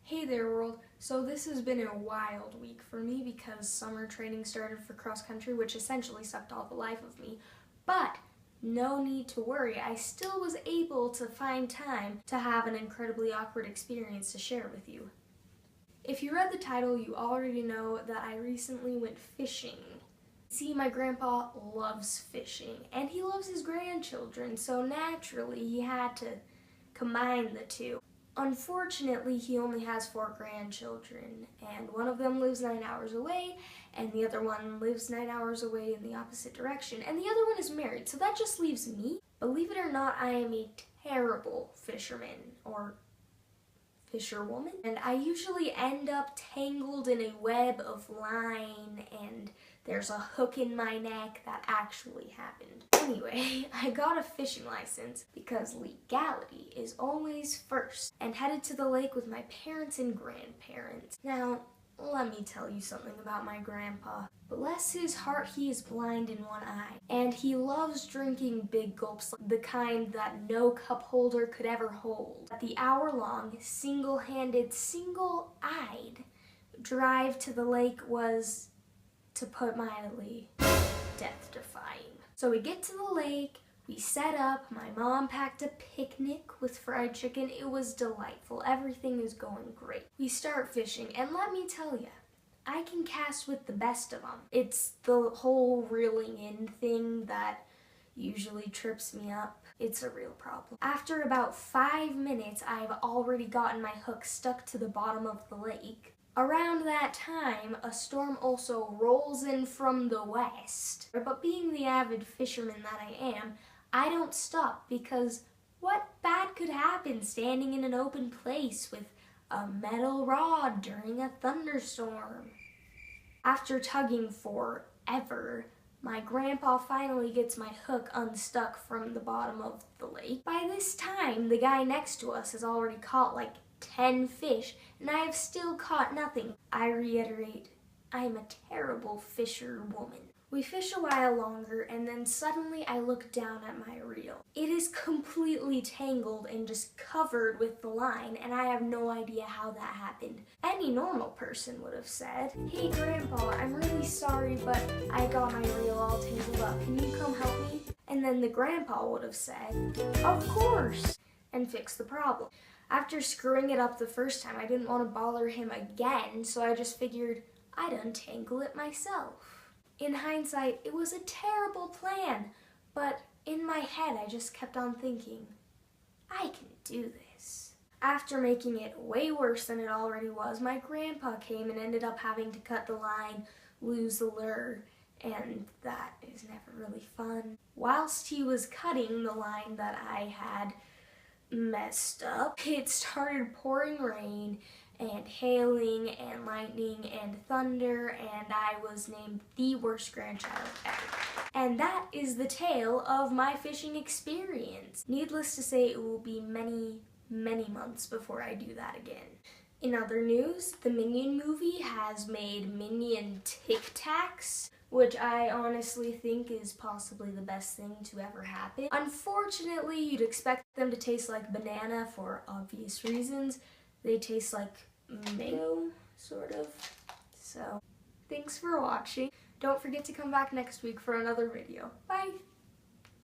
Hey there world, so this has been a wild week for me because summer training started for cross country, which essentially sucked all the life of me, but no need to worry, I still was able to find time to have an incredibly awkward experience to share with you. If you read the title, you already know that I recently went fishing. See, my grandpa loves fishing, and he loves his grandchildren, so naturally he had to combine the two. Unfortunately, he only has 4 grandchildren, and one of them lives 9 hours away, and the other one lives 9 hours away in the opposite direction, and the other one is married, so that just leaves me. Believe it or not, I am a terrible fisherman, or fisherwoman, and I usually end up tangled in a web of line, and there's a hook in my neck. That actually happened. Anyway, I got a fishing license because legality is always first, and headed to the lake with my parents and grandparents. Now, let me tell you something about my grandpa. Bless his heart, he is blind in one eye, and he loves drinking big gulps, the kind that no cup holder could ever hold. The hour-long, single-handed, single-eyed drive to the lake was, to put mildly, death-defying. So we get to the lake, we set up, my mom packed a picnic with fried chicken. It was delightful. Everything is going great. We start fishing, and let me tell you, I can cast with the best of them. It's the whole reeling in thing that usually trips me up. It's a real problem. After about 5 minutes, I've already gotten my hook stuck to the bottom of the lake. Around that time, a storm also rolls in from the west. But being the avid fisherman that I am, I don't stop, because what bad could happen standing in an open place with a metal rod during a thunderstorm? After tugging forever, my grandpa finally gets my hook unstuck from the bottom of the lake. By this time, the guy next to us has already caught like 10 fish, and I have still caught nothing. I reiterate, I am a terrible fisherwoman. We fish a while longer, and then suddenly I look down at my reel. It is completely tangled and just covered with the line, and I have no idea how that happened. Any normal person would have said, "Hey Grandpa, I'm really sorry, but I got my reel all tangled up. Can you come help me?" And then the grandpa would have said, "Of course," and fix the problem. After screwing it up the first time, I didn't want to bother him again, so I just figured I'd untangle it myself. In hindsight, it was a terrible plan, but in my head I just kept on thinking, I can do this. After making it way worse than it already was, my grandpa came and ended up having to cut the line, lose the lure, and that is never really fun. Whilst he was cutting the line that I had messed up, it started pouring rain and hailing and lightning and thunder, and I was named the worst grandchild ever. And that is the tale of my fishing experience. Needless to say, it will be many, many months before I do that again. In other news, the Minion movie has made Minion Tic Tacs, which I honestly think is possibly the best thing to ever happen. Unfortunately, you'd expect them to taste like banana for obvious reasons. They taste like mango, sort of. So, thanks for watching. Don't forget to come back next week for another video. Bye!